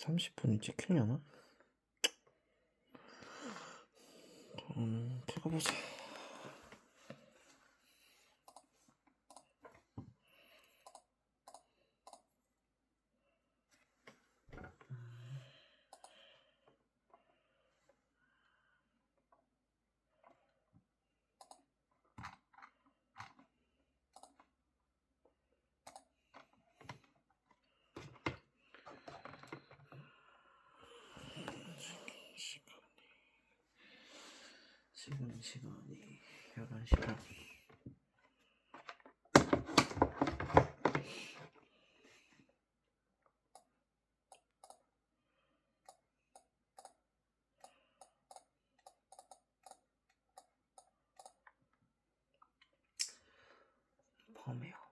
30분이 찍히려나? 찍어보자. 지금 시간이 11시 반. 펌웨어.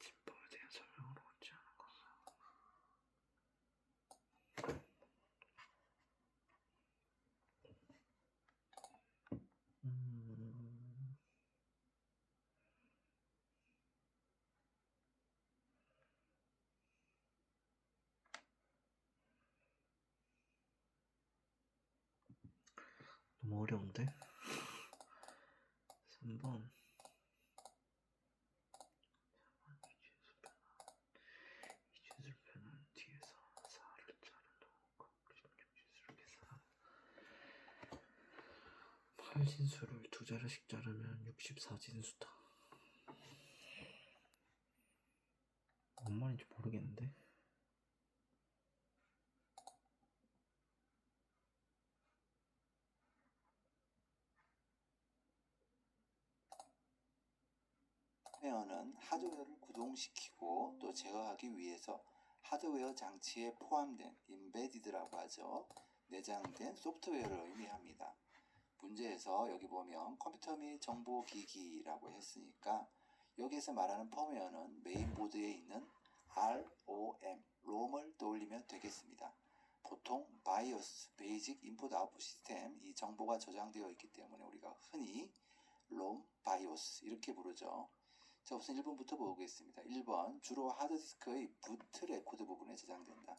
진법에 대한 설명을 옳지 않은 것은 너무 어려운데? 3번 이진술편은 뒤에서 4를 자른다고 16진수를 계산하고 8진수를 2자르씩 자르면 64진수다. 뭔 말인지 모르겠는데? 펌웨어는 하드웨어를 구동시키고 또 제어하기 위해서 하드웨어 장치에 포함된 인베디드라고 하죠. 내장된 소프트웨어를 의미합니다. 문제에서 여기 보면 컴퓨터 및 정보기기라고 했으니까 여기에서 말하는 펌웨어는 메인보드에 있는 ROM을 떠올리면 되겠습니다. 보통 BIOS, Basic Input Output System, 이 정보가 저장되어 있기 때문에 우리가 흔히 ROM, BIOS 이렇게 부르죠. 자, 우선 1번부터 보겠습니다. 1번, 주로 하드디스크의 부트 레코드 부분에 저장된다.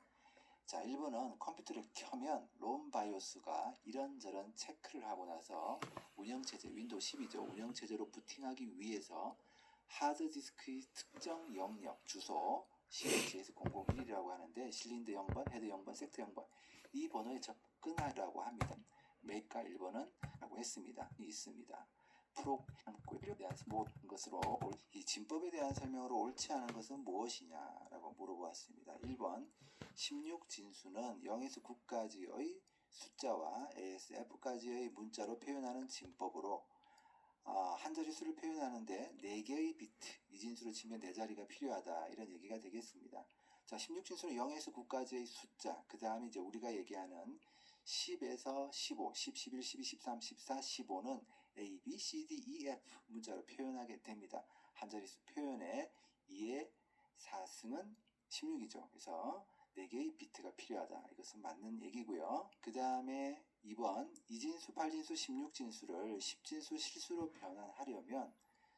자, 1번은 컴퓨터를 켜면 롬 바이오스가 이런저런 체크를 하고 나서 운영체제, 윈도우 10이죠. 운영체제로 부팅하기 위해서 하드디스크의 특정 영역, 주소, CHS001이라고 하는데 실린더 0번, 헤더 0번, 섹터 0번 이 번호에 접근하라고 합니다. 메이커 1번은 라고 했습니다. 있습니다. 프로그램에 대한 모든 것으로 이 진법에 대한 설명으로 옳지 않은 것은 무엇이냐라고 물어보았습니다. 1번 16진수는 0에서 9까지의 숫자와 ASF까지의 문자로 표현하는 진법으로 한 자릿수를 표현하는데 4개의 비트, 이 진수를 치면 4자리가 필요하다 이런 얘기가 되겠습니다. 자, 16진수는 0에서 9까지의 숫자, 그 다음에 이제 우리가 얘기하는 10에서 15, 10, 11, 12, 13, 14, 15는 A, B, C, D, E, F 문자로 표현하게 됩니다. 한 자릿수 표현에 2의 4승은 16이죠. 그래서 4개의 비트가 필요하다. 이것은 맞는 얘기고요. 그 다음에 2번 이진수, 8진수, 16진수를 10진수 실수로 변환하려면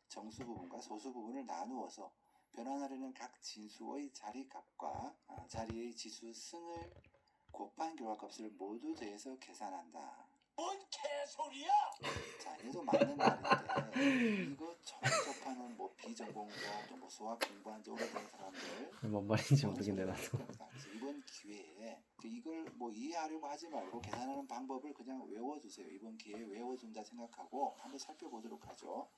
정수 부분과 소수 부분을 나누어서 변환하려는 각 진수의 자리값과 자리의 지수 승을 곱한 결과값을 모두 더해서 계산한다. 뭔 개소리야! 자, 얘도 맞는 말인데 이거 처음 접하는 뭐 비전공자 또 뭐 수학 공부한 지 오래된 사람들 뭔 말인지 모르겠네 나도. 그래서 이번 기회에 이걸 뭐 이해하려고 하지 말고 계산하는 방법을 그냥 외워두세요. 이번 기회에 외워둔다 생각하고 한번 살펴보도록 하죠.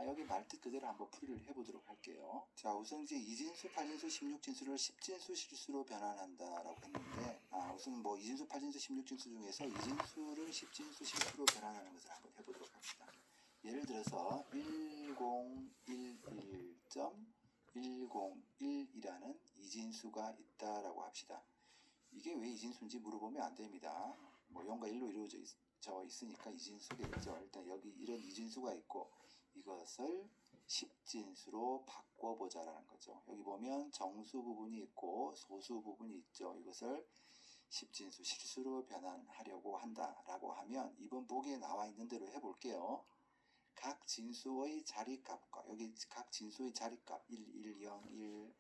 여기 말뜻 그대로 한번 풀이를 해보도록 할게요. 자, 우선 이제 2진수, 8진수, 16진수를 10진수 실수로 변환한다라고 했는데, 우선 뭐 2진수, 8진수, 16진수 중에서 2진수를 10진수 실수로 변환하는 것을 한번 해보도록 합시다. 예를 들어서 1011.101이라는 이진수가 있다라고 합시다. 이게 왜 이진수인지 물어보면 안 됩니다. 뭐 0과 1로 이루어져 있으니까 이진수겠죠. 일단 여기 이런 이진수가 있고 이것을 10진수로 바꿔보자라는 거죠. 여기 보면 정수 부분이 있고 소수 부분이 있죠. 이것을 10진수 실수로 변환하려고 한다라고 하면 이번 보기에 나와 있는 대로 해볼게요. 각 진수의 자리값과 여기 각 진수의 자리값 1101,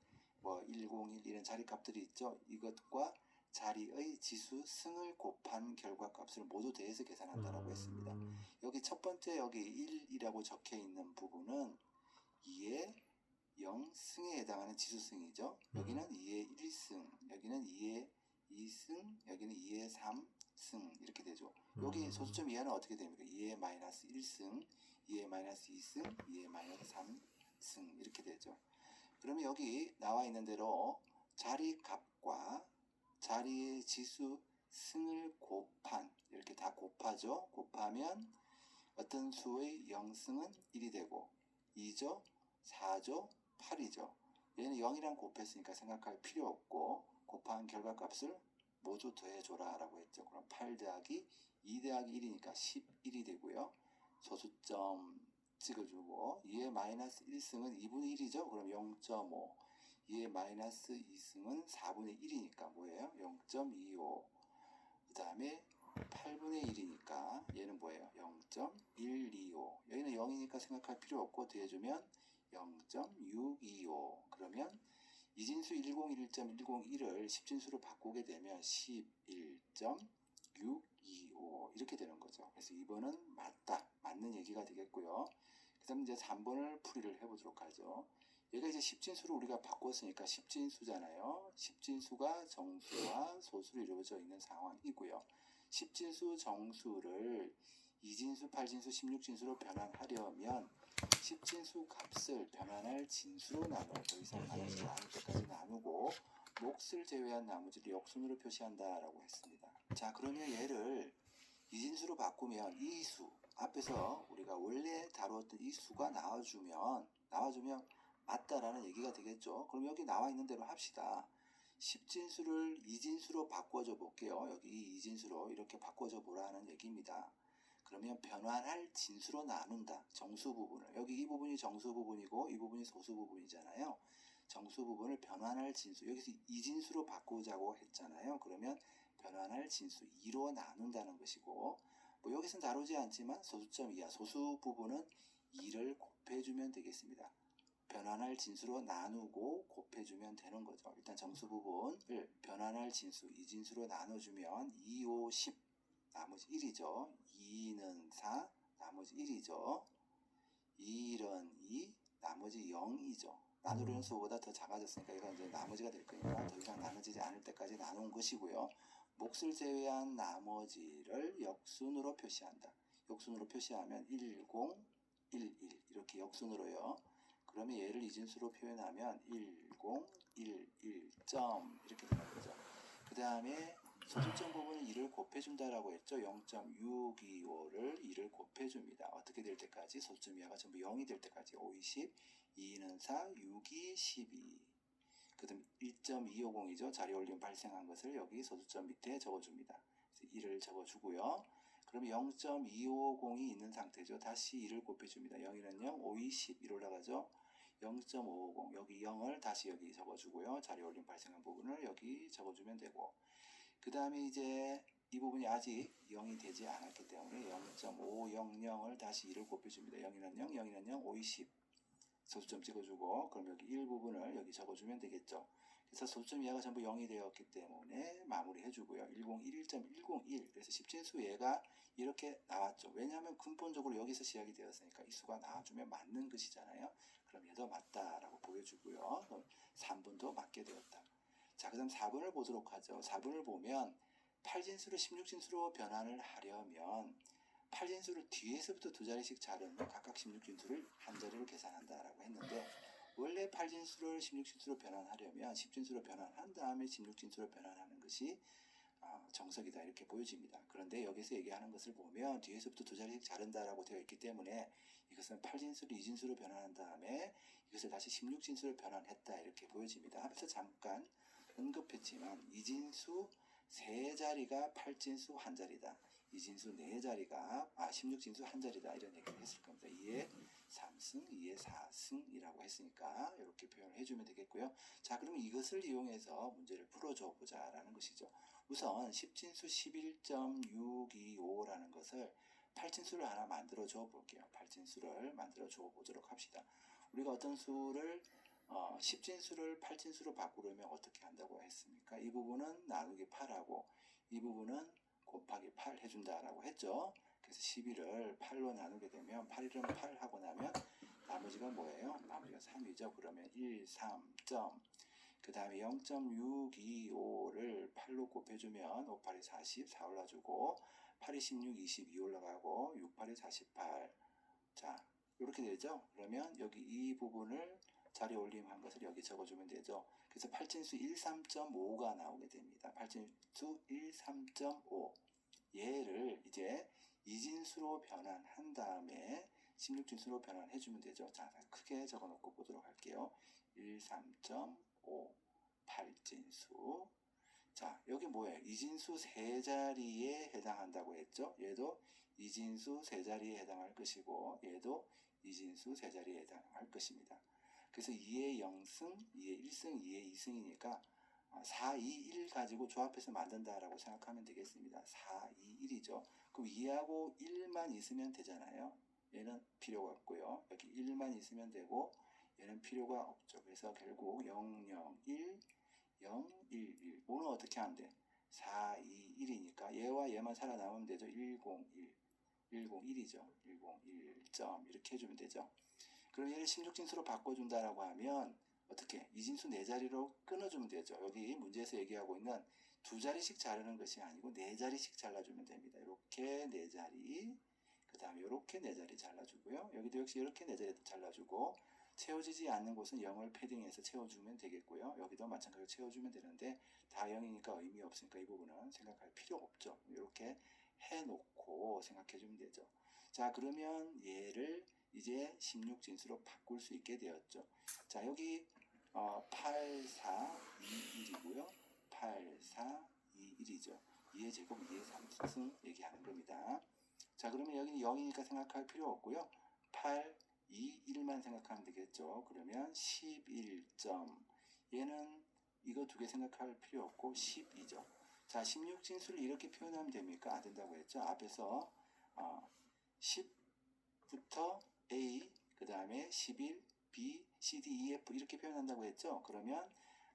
101 이런 자리값들이 있죠. 이것과 자리의 지수 승을 곱한 결과값을 모두 더해서 계산한다라고 했습니다. 여기 첫 번째 여기 1이라고 적혀 있는 부분은 2의 0승에 해당하는 지수승이죠. 여기는 2의 1승, 여기는 2의 2승, 여기는 2의 3승 이렇게 되죠. 여기 소수점 이하는 어떻게 됩니까? 2의 마이너스 1승, 2의 마이너스 2승, 2의 마이너스 3승 이렇게 되죠. 그러면 여기 나와 있는 대로 자리값과 자리의 지수 승을 곱한 이렇게 다 곱하죠. 곱하면 어떤 수의 0승은 1이 되고 2죠, 4죠, 8이죠. 얘는 0이랑 곱했으니까 생각할 필요 없고 곱한 결과값을 모두 더해줘라 라고 했죠. 그럼 8 더하기 2 더하기 1이니까 11이 되고요. 소수점 찍어주고 2의 마이너스 1승은 2분의 1이죠. 그럼 0.5 2의 마이너스 2승은 4분의 1이니까 뭐예요? 0.25 그 다음에 8분의 1이니까 얘는 뭐예요? 0.125 여기는 0이니까 생각할 필요 없고 더해주면 0.625 그러면 이진수 101.101을 10진수로 바꾸게 되면 11.625 이렇게 되는 거죠. 그래서 2번은 맞는 얘기가 되겠고요. 그 다음 이제 3번을 풀이를 해보도록 하죠. 얘가 이제 10진수로 우리가 바꿨으니까 10진수잖아요. 10진수가 정수와 소수로 이루어져 있는 상황이고요. 10진수 정수를 2진수, 8진수, 16진수로 변환하려면 10진수 값을 변환할 진수로 나눠 더 이상 나누지 않을 때까지 나누고 몫을 제외한 나머지를 역순으로 표시한다라고 했습니다. 자, 그러면 얘를 2진수로 바꾸면 이 수 앞에서 우리가 원래 다루었던 이 수가 나와주면 맞다라는 얘기가 되겠죠. 그럼 여기 나와 있는 대로 합시다. 10진수를 2진수로 바꿔줘 볼게요. 여기 2진수로 이렇게 바꿔줘 보라는 얘기입니다. 그러면 변환할 진수로 나눈다. 정수 부분을. 여기 이 부분이 정수 부분이고 이 부분이 소수 부분이잖아요. 정수 부분을 변환할 진수. 여기서 2진수로 바꾸자고 했잖아요. 그러면 변환할 진수 2로 나눈다는 것이고 뭐 여기서는 다루지 않지만 소수점 이하 소수 부분은 2를 곱해주면 되겠습니다. 변환할 진수로 나누고 곱해주면 되는 거죠. 일단 정수 부분을 변환할 진수 2진수로 나눠주면 2, 5, 10 나머지 1이죠. 2는 4 나머지 1이죠. 2는 2 나머지 0이죠. 나누려는 수보다 더 작아졌으니까 이건 이제 나머지가 될 거니까 더 이상 나눠지지 않을 때까지 나눈 것이고요. 몫을 제외한 나머지를 역순으로 표시한다. 역순으로 표시하면 10, 11 이렇게 역순으로요. 그러면 얘를 이진수로 표현하면 1011점 이렇게 되는 거죠. 그 다음에 소수점 부분은 2를 곱해준다라고 했죠. 0.625를 2를 곱해줍니다. 어떻게 될 때까지? 소수점 이하가 전부 0이 될 때까지. 5, 20, 2는 4, 6이 12. 그 다음 1.250이죠. 자리 올림 발생한 것을 여기 소수점 밑에 적어줍니다. 그래서 2를 적어주고요. 그러면 0.250이 있는 상태죠. 다시 2를 곱해줍니다. 0이는 0, 5, 2, 10 1 올라가죠. 0.550 여기 0을 다시 여기 적어주고요. 자리 올림 발생한 부분을 여기 적어주면 되고 그 다음에 이제 이 부분이 아직 0이 되지 않았기 때문에 0.500을 다시 2를 곱해줍니다. 0이는 0, 0이는 0, 5, 2, 10 소수점 찍어주고 그럼 여기 1 부분을 여기 적어주면 되겠죠. 그래서 소수점 이하가 전부 0이 되었기 때문에 마무리 해주고요. 1011.101 그래서 10진수 얘가 이렇게 나왔죠. 왜냐하면 근본적으로 여기서 시작이 되었으니까 이 수가 나와주면 맞는 것이잖아요. 그럼 얘도 맞다라고 보여주고요. 그럼 3번도 맞게 되었다. 자, 그 다음 4번을 보도록 하죠. 4번을 보면 8진수를 16진수로 변환을 하려면 8진수를 뒤에서부터 두 자리씩 자른 각각 16진수를 한 자리로 계산한다라고 했는데 원래 8진수를 16진수로 변환하려면 10진수로 변환한 다음에 16진수로 변환하는 것이 정석이다 이렇게 보여집니다. 그런데 여기서 얘기하는 것을 보면 뒤에서부터 두 자리씩 자른다라고 되어 있기 때문에 이것은 8진수를 2진수로 변환한 다음에 이것을 다시 16진수로 변환했다 이렇게 보여집니다. 앞에서 잠깐 언급했지만 2진수 3자리가 8진수 한 자리다. 2진수 4자리가 16진수 한 자리다 이런 얘기를 했을 겁니다. 2의 3승, 2의 4승이라고 했으니까 이렇게 표현을 해주면 되겠고요. 자, 그러면 이것을 이용해서 문제를 풀어줘 보자라는 것이죠. 우선 10진수 11.625라는 것을 8진수를 하나 만들어 줘 볼게요. 8진수를 만들어 줘 보도록 합시다. 우리가 어떤 수를 10진수를 8진수로 바꾸려면 어떻게 한다고 했습니까? 이 부분은 나누기 8하고 이 부분은 곱하기 8 해준다라고 했죠. 그래서 11을 8로 나누게 되면 8일은 8 하고 나면 나머지가 뭐예요? 나머지가 3이죠. 그러면 1, 3, 그 다음에 0.625를 8로 곱해주면 5, 8이 40, 4 올라주고 8이 16, 22 올라가고 6, 8이 48. 자, 이렇게 되죠. 그러면 여기 이 부분을 자리 올림한 것을 여기 적어주면 되죠. 그래서 8진수 13.5가 나오게 됩니다. 8진수 13.5 얘를 이제 2진수로 변환한 다음에 16진수로 변환해주면 되죠. 자, 크게 적어놓고 보도록 할게요. 13.5 8진수. 자, 여기 뭐예요? 2진수 3자리에 해당한다고 했죠. 얘도 2진수 3자리에 해당할 것이고 얘도 2진수 3자리에 해당할 것입니다. 그래서 2의 0승, 2의 1승, 2의 2승이니까 4, 2, 1 가지고 조합해서 만든다라고 생각하면 되겠습니다. 4, 2, 1이죠. 그럼 2하고 1만 있으면 되잖아요. 얘는 필요가 없고요. 여기 1만 있으면 되고 얘는 필요가 없죠. 그래서 결국 0, 0, 1, 0, 1, 1. 5는 어떻게 하면 돼? 4, 2, 1이니까 얘와 얘만 살아남으면 되죠. 1, 0, 1. 1, 0, 1이죠. 1, 0, 1점 이렇게 해주면 되죠. 그럼 얘를 16진수로 바꿔준다라고 하면 어떻게? 2진수 4자리로 끊어주면 되죠. 여기 문제에서 얘기하고 있는 두 자리씩 자르는 것이 아니고 4자리씩 잘라주면 됩니다. 이렇게 4자리, 그 다음에 이렇게 4자리 잘라주고요. 여기도 역시 이렇게 4자리 잘라주고 채워지지 않는 곳은 0을 패딩해서 채워주면 되겠고요. 여기도 마찬가지로 채워주면 되는데 다 0이니까 의미 없으니까 이 부분은 생각할 필요가 없죠. 이렇게 해놓고 생각해주면 되죠. 자, 그러면 얘를 이제 16진수로 바꿀 수 있게 되었죠. 자, 여기 8, 4, 2, 1이고요. 8, 4, 2, 1이죠. 2의 제곱, 2의 3승 얘기하는 겁니다. 자, 그러면 여기는 0이니까 생각할 필요 없고요. 8, 2, 1만 생각하면 되겠죠. 그러면 11점. 얘는 이거 두 개 생각할 필요 없고 12죠. 자, 16진수를 이렇게 표현하면 됩니까? 안 된다고 했죠. 앞에서 10부터 A, 그 다음에 11, B, C, D, E, F 이렇게 표현한다고 했죠. 그러면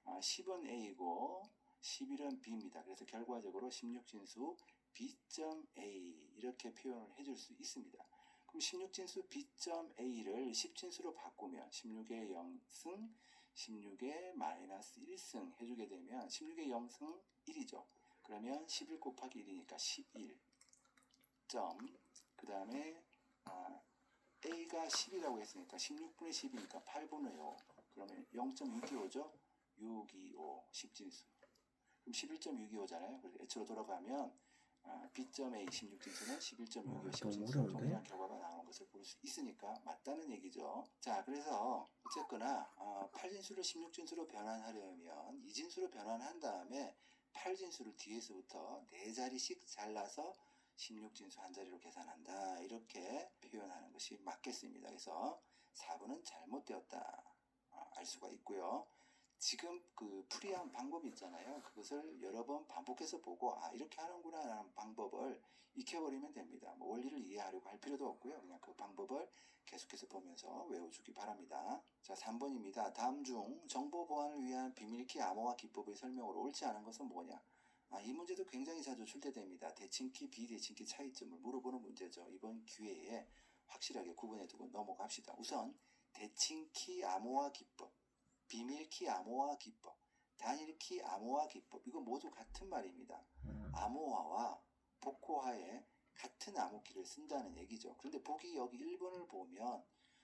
10은 A고 11은 B입니다. 그래서 결과적으로 16진수 B.A 이렇게 표현을 해줄 수 있습니다. 그럼 16진수 B.A를 10진수로 바꾸면 16의 0승, 16의 마이너스 1승 해주게 되면 16의 0승 1이죠. 그러면 11 곱하기 1이니까 11 점, 그 다음에 A가 10이라고 했으니까 16분의 10이니까 8분의 5. 그러면 0.625죠? 625 10진수. 그럼 11.625잖아요. 그래서 H로 돌아가면 B.A 16진수는 11.625 10진수 동일한 결과가 나오는 것을 볼 수 있으니까 맞다는 얘기죠. 자, 그래서 어쨌거나 8진수를 16진수로 변환하려면 2진수로 변환한 다음에 8진수를 뒤에서부터 4자리씩 잘라서 16진수 한 자리로 계산한다. 이렇게 표현하는 것이 맞겠습니다. 그래서 4번은 잘못되었다. 알 수가 있고요. 지금 그 풀이한 방법이 있잖아요. 그것을 여러 번 반복해서 보고 이렇게 하는구나 라는 방법을 익혀버리면 됩니다. 뭐 원리를 이해하려고 할 필요도 없고요. 그냥 그 방법을 계속해서 보면서 외워주기 바랍니다. 자, 3번입니다. 다음 중 정보 보안을 위한 비밀키 암호화 기법의 설명으로 옳지 않은 것은 뭐냐? 이 문제도 굉장히 자주 출제됩니다. 대칭키, 비대칭키 차이점을 물어보는 문제죠. 이번 기회에 확실하게 구분해두고 넘어갑시다. 우선 대칭키 암호화 기법, 비밀키 암호화 기법, 단일키 암호화 기법 이거 모두 같은 말입니다. 암호화와 복호화의 같은 암호키를 쓴다는 얘기죠. 그런데 보기 여기 1번을 보면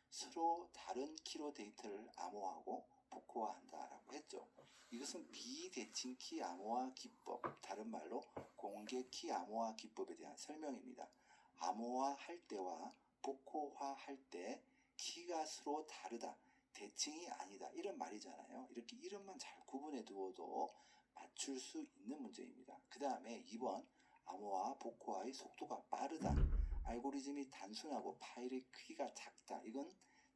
서로 다른 키로 데이터를 암호하고 복호화한다라고 했죠. 이것은 비대칭키 암호화 기법, 다른 말로 공개키 암호화 기법에 대한 설명입니다. 암호화할 때와 복호화할 때 키가 서로 다르다, 대칭이 아니다, 이런 말이잖아요. 이렇게 이름만 잘 구분해 두어도 맞출 수 있는 문제입니다. 그 다음에 2번, 암호화, 복호화의 속도가 빠르다, 알고리즘이 단순하고 파일의 크기가 작다. 이건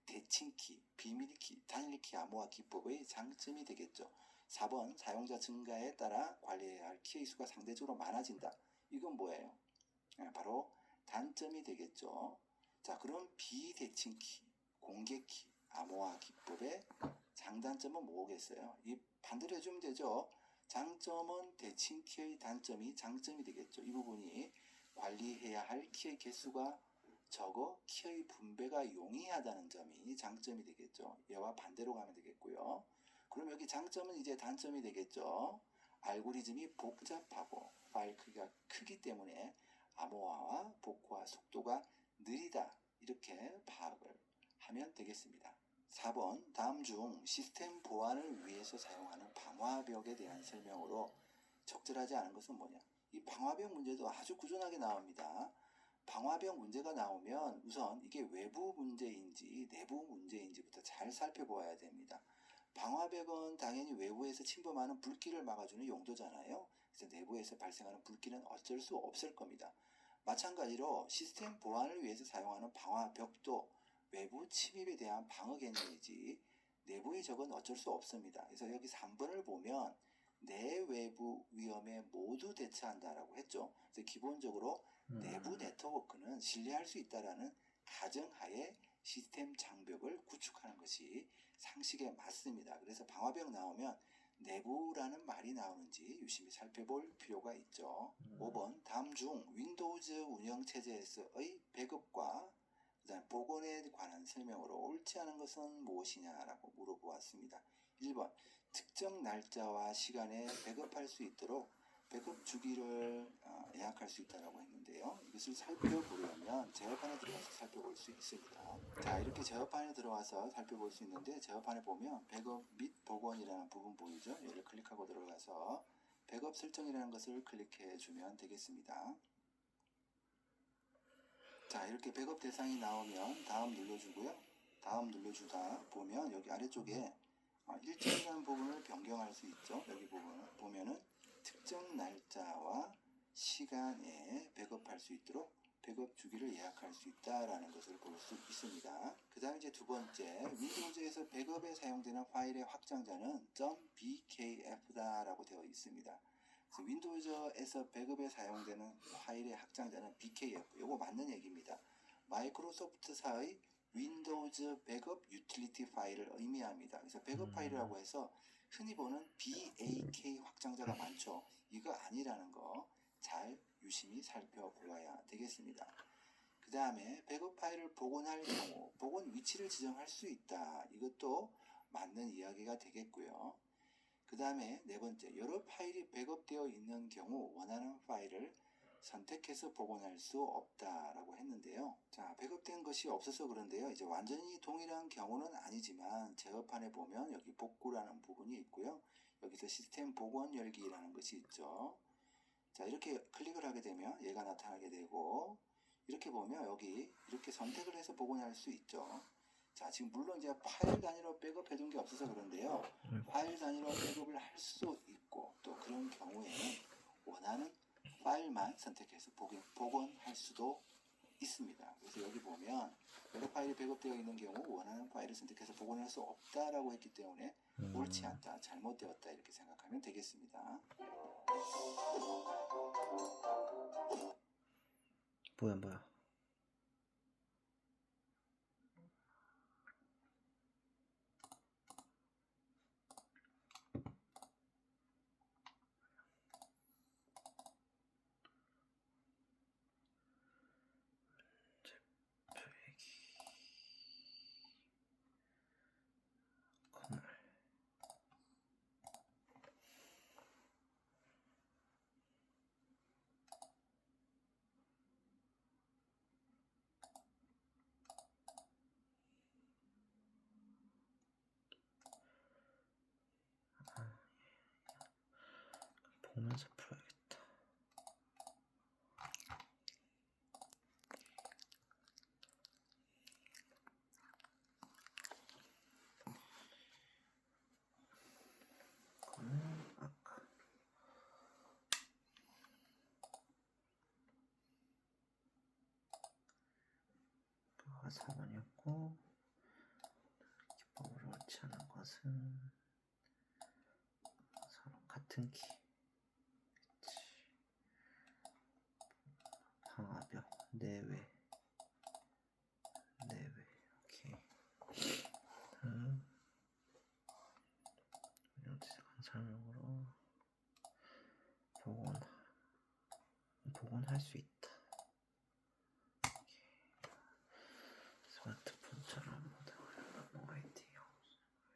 대칭키, 비밀키, 단일키 암호화 기법의 장점이 되겠죠. 4번, 사용자 증가에 따라 관리해야 할 키의 수가 상대적으로 많아진다. 이건 뭐예요? 바로 단점이 되겠죠. 자, 그럼 비대칭키, 공개키, 암호화 기법의 장단점은 뭐겠어요? 이 반대로 해주면 되죠. 장점은 대칭키의 단점이 장점이 되겠죠. 이 부분이 관리해야 할 키의 개수가 적어 키의 분배가 용이하다는 점이 장점이 되겠죠. 얘와 반대로 가면 되겠고요. 그럼 여기 장점은 이제 단점이 되겠죠. 알고리즘이 복잡하고 파일 크기가 크기 때문에 암호화와 복호화 속도가 느리다, 이렇게 파악을 하면 되겠습니다. 4번, 다음 중 시스템 보안을 위해서 사용하는 방화벽에 대한 설명으로 적절하지 않은 것은 뭐냐? 이 방화벽 문제도 아주 꾸준하게 나옵니다. 방화벽 문제가 나오면 우선 이게 외부 문제인지 내부 문제인지부터 잘 살펴보아야 됩니다. 방화벽은 당연히 외부에서 침범하는 불길을 막아주는 용도잖아요. 그래서 내부에서 발생하는 불길은 어쩔 수 없을 겁니다. 마찬가지로 시스템 보안을 위해서 사용하는 방화벽도 외부 침입에 대한 방어 개념이지 내부의 적은 어쩔 수 없습니다. 그래서 여기 3번을 보면 내외부 위험에 모두 대처한다라고 했죠. 그래서 기본적으로 내부 네트워크는 신뢰할 수 있다라는 가정하에 시스템 장벽을 구축하는 것이 상식에 맞습니다. 그래서 방화벽 나오면 내부라는 말이 나오는지 유심히 살펴볼 필요가 있죠. 5번, 다음 중 윈도우즈 운영체제에서의 백업과 그다음 복원에 관한 설명으로 옳지 않은 것은 무엇이냐라고 물어보았습니다. 1번, 특정 날짜와 시간에 백업할 수 있도록 백업 주기를 예약할 수 있다고 했는데요. 이것을 살펴보려면 제어판에 들어가서 살펴볼 수 있습니다. 자, 이렇게 제어판에 들어와서 살펴볼 수 있는데 제어판에 보면 백업 및 복원이라는 부분 보이죠? 얘를 클릭하고 들어가서 백업 설정이라는 것을 클릭해 주면 되겠습니다. 자, 이렇게 백업 대상이 나오면 다음 눌러주고요. 다음 눌러주다 보면 여기 아래쪽에 일정이라는 부분을 변경할 수 있죠. 여기 부분 보면은 특정 날짜와 시간에 백업할 수 있도록 백업 주기를 예약할 수 있다라는 것을 볼 수 있습니다. 그 다음 이제 두 번째, 윈도우즈에서 백업에 사용되는 파일의 확장자는 .bkf다라고 되어 있습니다. 그래서 윈도우즈에서 백업에 사용되는 파일의 확장자는 BKF, 이거 맞는 얘기입니다. 마이크로소프트사의 윈도우즈 백업 유틸리티 파일을 의미합니다. 그래서 백업 파일이라고 해서 흔히 보는 BAK 확장자가 많죠. 이거 아니라는 거 잘 유심히 살펴보아야 되겠습니다. 그 다음에 백업 파일을 복원할 경우 복원 위치를 지정할 수 있다. 이것도 맞는 이야기가 되겠고요. 그 다음에 네 번째, 여러 파일이 백업되어 있는 경우 원하는 파일을 선택해서 복원할 수 없다라고 했는데요. 자, 백업된 것이 없어서 그런데요. 이제 완전히 동일한 경우는 아니지만 제어판에 보면 여기 복구라는 부분이 있고요. 여기서 시스템 복원 열기라는 것이 있죠. 자, 이렇게 클릭을 하게 되면 얘가 나타나게 되고 이렇게 보면 여기 이렇게 선택을 해서 복원할 수 있죠. 자, 지금 물론 제가 파일 단위로 백업해 둔 게 없어서 그런데요. 파일 단위로 백업을 할 수 있고 또 그런 경우에는 원하는 파일만 선택해서 복원할 수도 있습니다. 그래서 여기 보면 여러 파일이 백업되어 있는 경우 원하는 파일을 선택해서 복원할 수 없다라고 했기 때문에 옳지 않다, 잘못되었다 이렇게 생각하면 되겠습니다. 뭐야. 보면서 풀어야겠다. 이거는 아까 그거가 4번이었고 기법으로 옳지 않은 것은 서로 같은 키. 그치. 방화벽 내외. 오케이. 다음 영지색한 설명으로 복원할 수 있다. 스마트폰처럼 모든 걸 모바일티 할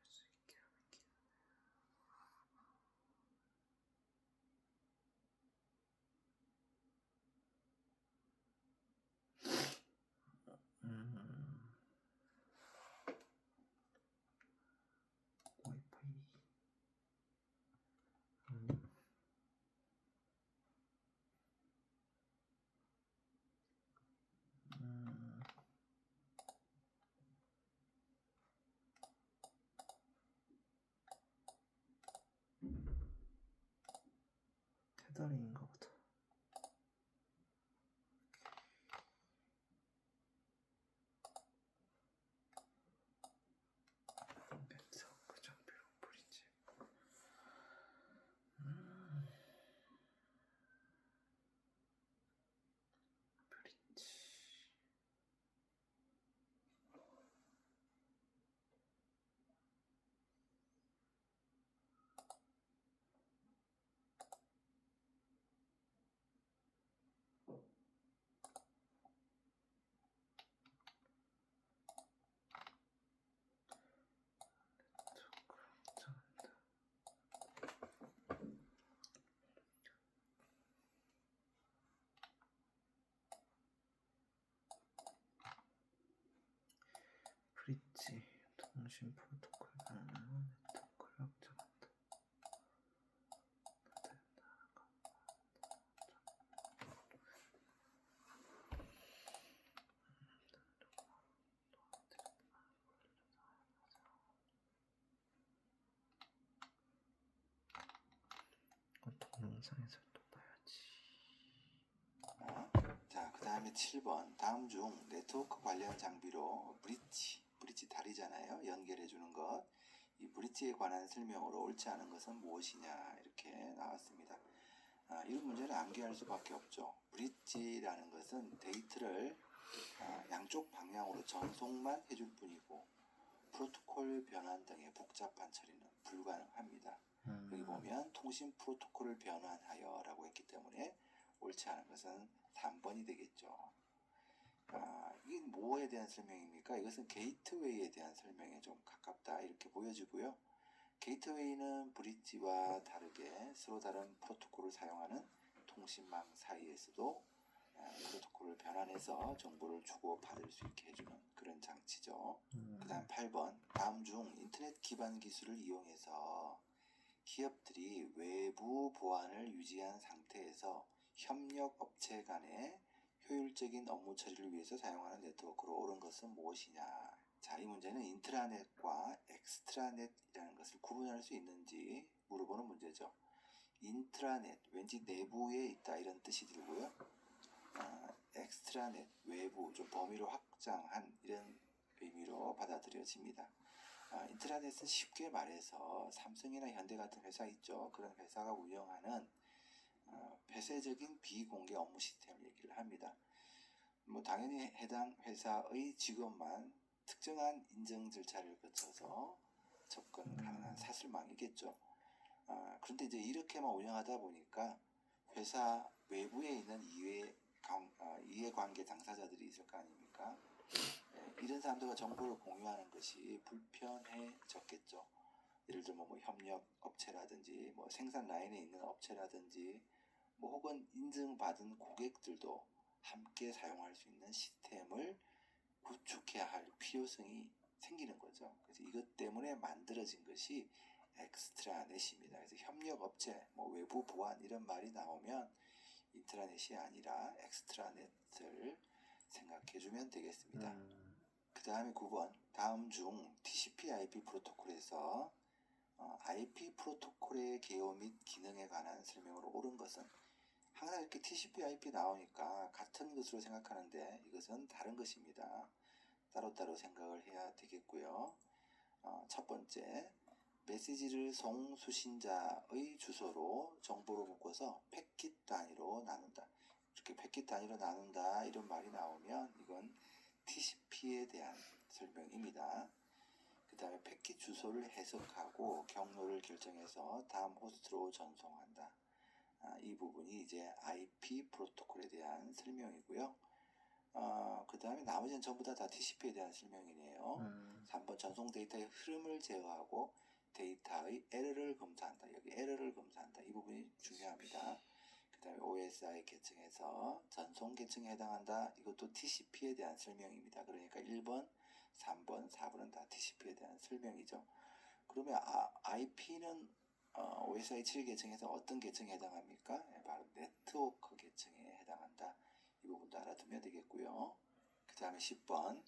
수 있게 하는 게. 와이파이. 테더링인가 보다. 네트워크 장비로 브릿지. 브릿지. 브릿지 통신 프로토콜 변화는 네트워크를 확장한다. 동영상에서 또 봐야지. 자, 그 다음에 7번. 다음 중 네트워크 관련 장비로 브릿지 다리잖아요. 연결해 주는 것. 이 브릿지에 관한 설명으로 옳지 않은 것은 무엇이냐 이렇게 나왔습니다. 이런 문제는 암기할 수밖에 없죠. 브릿지라는 것은 데이터를 양쪽 방향으로 전송만 해줄 뿐이고 프로토콜 변환 등의 복잡한 처리는 불가능합니다. 여기 보면 통신 프로토콜을 변환하여 라고 했기 때문에 옳지 않은 것은 3번이 되겠죠. 이게 뭐에 대한 설명입니까? 이것은 게이트웨이에 대한 설명에 좀 가깝다 이렇게 보여지고요. 게이트웨이는 브릿지와 다르게 서로 다른 프로토콜을 사용하는 통신망 사이에서도 프로토콜을 변환해서 정보를 주고받을 수 있게 해주는 그런 장치죠. 그 다음 8번. 다음 중 인터넷 기반 기술을 이용해서 기업들이 외부 보안을 유지한 상태에서 협력 업체 간의 효율적인 업무 처리를 위해서 사용하는 네트워크로 옳은 것은 무엇이냐. 자, 이 문제는 인트라넷과 엑스트라넷이라는 것을 구분할 수 있는지 물어보는 문제죠. 인트라넷, 왠지 내부에 있다 이런 뜻이 들고요. 엑스트라넷, 외부, 좀 범위를 확장한 이런 의미로 받아들여집니다. 인트라넷은 쉽게 말해서 삼성이나 현대 같은 회사 있죠. 그런 회사가 운영하는 폐쇄적인 비공개 업무 시스템을 얘기를 합니다. 당연히 해당 회사의 직원만 특정한 인증 절차를 거쳐서 접근 가능한 사슬망이겠죠. 그런데 이제 이렇게만 운영하다 보니까 회사 외부에 있는 이해관계 당사자들이 있을 거 아닙니까? 이런 사람들과 정보를 공유하는 것이 불편해졌겠죠. 예를 들면 뭐 협력 업체라든지 뭐 생산 라인에 있는 업체라든지 뭐 혹은 인증받은 고객들도 함께 사용할 수 있는 시스템을 구축해야 할 필요성이 생기는 거죠. 그래서 이것 때문에 만들어진 것이 엑스트라넷입니다. 그래서 협력업체, 뭐 외부 보안 이런 말이 나오면 인트라넷이 아니라 엑스트라넷을 생각해주면 되겠습니다. 그 다음에 9번, 다음 중 TCP/IP 프로토콜에서 IP 프로토콜의 개요 및 기능에 관한 설명으로 옳은 것은, 항상 이렇게 TCP/IP 나오니까 같은 것으로 생각하는데 이것은 다른 것입니다. 따로따로 생각을 해야 되겠고요. 첫 번째, 메시지를 송수신자의 주소로 정보로 묶어서 패킷 단위로 나눈다. 이렇게 패킷 단위로 나눈다 이런 말이 나오면 이건 TCP에 대한 설명입니다. 그 다음에 패킷 주소를 해석하고 경로를 결정해서 다음 호스트로 전송한다. 이 부분이 이제 IP 프로토콜에 대한 설명이고요. 그 다음에 나머지는 전부 다 TCP에 대한 설명이네요. 3번, 전송 데이터의 흐름을 제어하고 데이터의 에러를 검사한다. 여기 에러를 검사한다. 이 부분이 중요합니다. 그 다음에 OSI 계층에서 전송 계층에 해당한다. 이것도 TCP에 대한 설명입니다. 그러니까 1번, 3번, 4번은 다 TCP에 대한 설명이죠. 그러면 IP는 OSI 7 계층에서 어떤 계층에 해당합니까? 바로 네트워크 계층에 해당한다. 이 부분도 알아두면 되겠고요. 그 다음에 10번,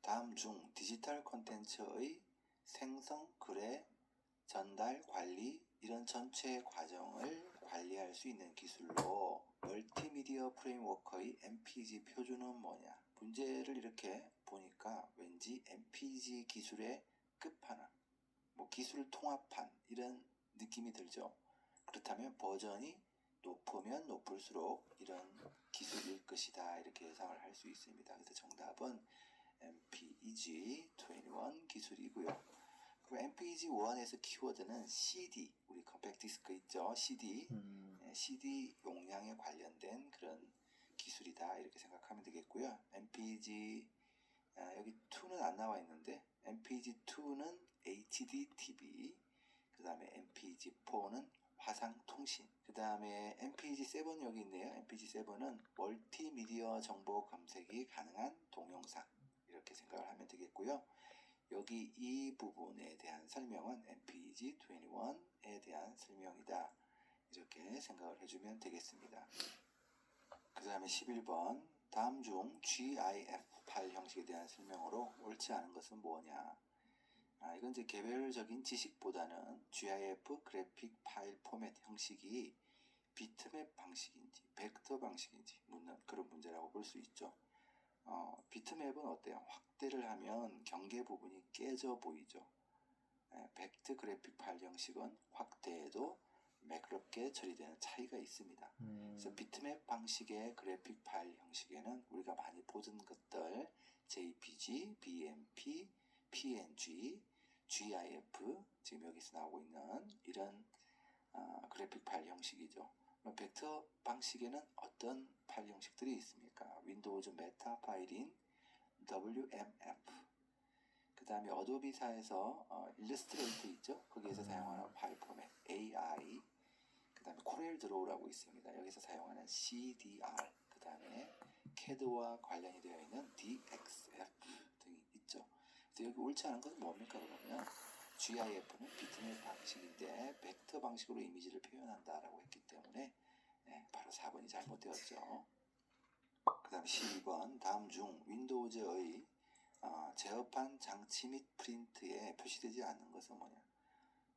다음 중 디지털 콘텐츠의 생성, 거래, 전달, 관리 이런 전체 과정을 관리할 수 있는 기술로 멀티미디어 프레임워크의 MPG 표준은 뭐냐? 문제를 이렇게 보니까 왠지 MPG 기술의 끝판왕, 뭐 기술 통합판 이런 느낌이 들죠. 그렇다면 버전이 높으면 높을수록 이런 기술일 것이다 이렇게 예상을 할 수 있습니다. 그래서 정답은 MPEG-21 기술이고요. 그리고 MPEG-1에서 키워드는 CD, 우리 컴팩트 디스크 있죠? CD, CD 용량에 관련된 그런 기술이다 이렇게 생각하면 되겠고요. MPEG 여기 2는 안 나와 있는데 MPEG-2는 HDTV, 그 다음에 MPEG-4는 화상통신, 그 다음에 MPEG-7 여기 있네요. MPEG-7은 멀티미디어 정보 검색이 가능한 동영상 이렇게 생각을 하면 되겠고요. 여기 이 부분에 대한 설명은 MPEG-21에 대한 설명이다 이렇게 생각을 해주면 되겠습니다. 그 다음에 11번, 다음 중 GIF 파일 형식에 대한 설명으로 옳지 않은 것은 뭐냐? 이건 이제 개별적인 지식보다는 GIF 그래픽 파일 포맷 형식이 비트맵 방식인지 벡터 방식인지 묻는 그런 문제라고 볼 수 있죠. 비트맵은 어때요? 확대를 하면 경계 부분이 깨져 보이죠. 벡터 그래픽 파일 형식은 확대해도 매끄럽게 처리되는 차이가 있습니다. 그래서 비트맵 방식의 그래픽 파일 형식에는 우리가 많이 보던 것들 JPG, BMP, PNG, GIF 지금 여기서 나오고 있는 이런 그래픽 파일 형식이죠. 벡터 방식에는 어떤 파일 형식들이 있습니까? 윈도우즈 메타 파일인 WMF, 그 다음에 어도비사에서 일러스트레이터 있죠? 거기에서 사용하는 파일 포맷 AI, 그 다음에 코렐 드로우라고 있습니다. 여기서 사용하는 CDR, 그 다음에 CAD와 관련이 되어 있는 DXF 등이 있죠. 그래서 여기 옳지 않은 것은 뭡니까? 그러면 GIF는 비트맵 방식인데 벡터 방식으로 이미지를 표현한다라고 했기 때문에 바로 4번이 잘못되었죠. 그 다음 12번, 다음 중 윈도우즈의 제어판 장치 및 프린트에 표시되지 않는 것은 뭐냐?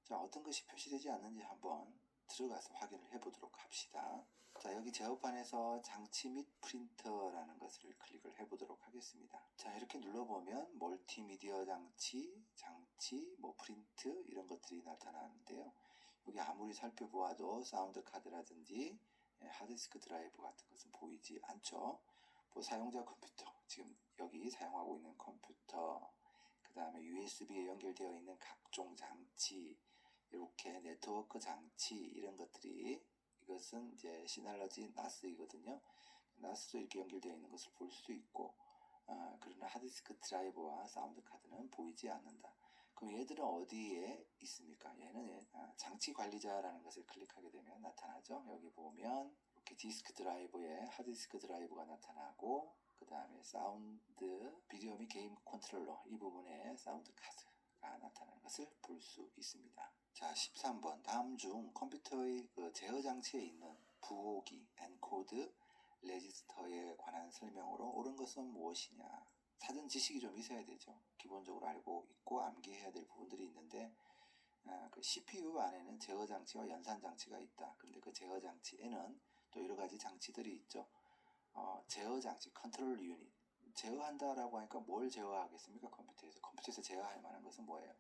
자, 어떤 것이 표시되지 않는지 한번 들어가서 확인을 해보도록 합시다. 자, 여기 제어판에서 장치 및 프린터라는 것을 클릭을 해보도록 하겠습니다. 자, 이렇게 눌러보면 멀티미디어 장치, 뭐 프린트 이런 것들이 나타나는데요. 여기 아무리 살펴보아도 사운드 카드라든지 하드디스크 드라이브 같은 것은 보이지 않죠. 뭐 사용자 컴퓨터, 지금 여기 사용하고 있는 컴퓨터, 그 다음에 USB에 연결되어 있는 각종 장치, 이렇게 네트워크 장치 이런 것들이, 이것은 이제 시널러지 나스이거든요. 나스도 이렇게 연결되어 있는 것을 볼 수 있고, 그러나 하드디스크 드라이버와 사운드 카드는 보이지 않는다. 그럼 얘들은 어디에 있습니까? 얘는 장치 관리자라는 것을 클릭하게 되면 나타나죠. 여기 보면 이렇게 디스크 드라이버에 하드디스크 드라이버가 나타나고, 그 다음에 사운드, 비디오 및 게임 컨트롤러 이 부분에 사운드 카드가 변화가 나타나는 것을 볼 수 있습니다. 자, 13번. 다음 중 컴퓨터의 그 제어 장치에 있는 부호기, 엔코드, 레지스터에 관한 설명으로 옳은 것은 무엇이냐? 사전 지식이 좀 있어야 되죠. 기본적으로 알고 있고 암기해야 될 부분들이 있는데 그 CPU 안에는 제어 장치와 연산 장치가 있다. 근데 그 제어 장치에는 또 여러 가지 장치들이 있죠. 제어 장치, 컨트롤 유닛. 제어한다라고 하니까 뭘 제어하겠습니까? 컴퓨터에서 제어할 만한 것은 뭐예요?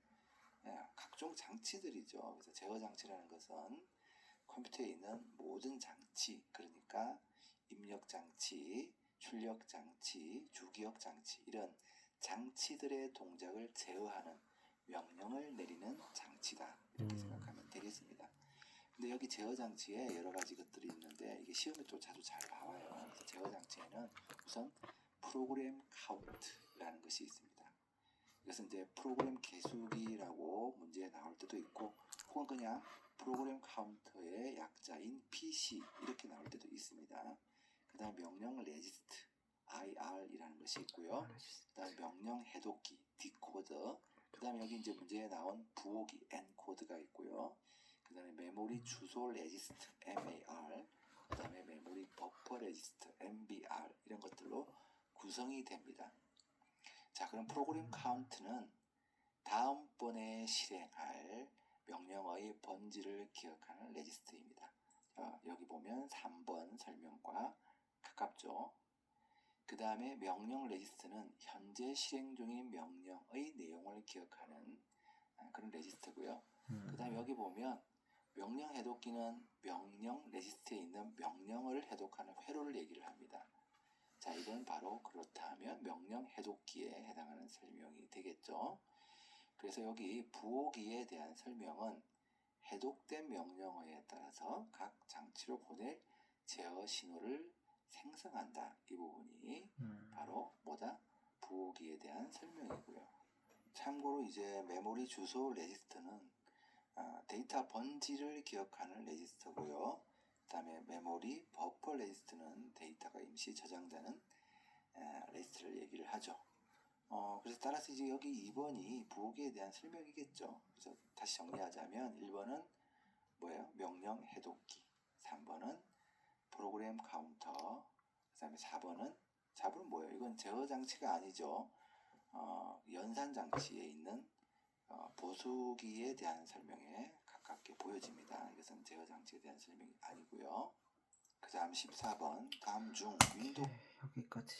각종 장치들이죠. 그래서 제어 장치라는 것은 컴퓨터에 있는 모든 장치, 그러니까 입력 장치, 출력 장치, 주기억 장치, 이런 장치들의 동작을 제어하는 명령을 내리는 장치다. 이렇게 생각하면 되겠습니다. 근데 여기 제어 장치에 여러 가지 것들이 있는데 이게 시험에 또 자주 잘 나와요. 그래서 제어 장치에는 우선 프로그램 카운트라는 것이 있습니다. 이것은 이제 프로그램 계수기라고 문제에 나올 때도 있고, 혹은 그냥 프로그램 카운터의 약자인 PC 이렇게 나올 때도 있습니다. 그 다음 명령 레지스트 IR이라는 것이 있고요. 그 다음 명령 해독기 디코더, 그 다음에 여기 이제 문제에 나온 부호기 엔코드가 있고요. 그 다음에 메모리 주소 레지스트 MAR, 그 다음에 메모리 버퍼 레지스트 MBR, 이런 것들로 구성이 됩니다. 자, 그럼 프로그램 카운트는 다음번에 실행할 명령어의 번지를 기억하는 레지스트입니다. 자, 여기 보면 3번 설명과 가깝죠. 그 다음에 명령 레지스트는 현재 실행 중인 명령의 내용을 기억하는 그런 레지스트고요. 그 다음에 여기 보면 명령 해독기는 명령 레지스트에 있는 명령을 해독하는 회로를 얘기를 합니다. 자, 이건 바로 그렇다면 명령 해독기에 해당하는 설명이 되겠죠. 그래서 여기 부호기에 대한 설명은 해독된 명령어에 따라서 각 장치로 보낼 제어 신호를 생성한다. 이 부분이 바로 뭐다? 부호기에 대한 설명이고요. 참고로 이제 메모리 주소 레지스터는 데이터 번지를 기억하는 레지스터고요. 그 다음에 메모리 버퍼 레지스터는 데이터가 임시 저장되는 레지스터를 얘기를 하죠. 그래서 따라서 이제 여기 2번이 부호기에 대한 설명이겠죠. 그래서 다시 정리하자면 1번은 뭐예요? 명령 해독기, 3번은 프로그램 카운터, 그 다음에 4번은 뭐예요? 이건 제어 장치가 아니죠. 연산 장치에 있는 보수기에 대한 설명에 가깝게 보여집니다. 이것은 제어 장치에 대한 설명이 아니고요. 그 다음 14번. 다음 중 윈도우 여기까지.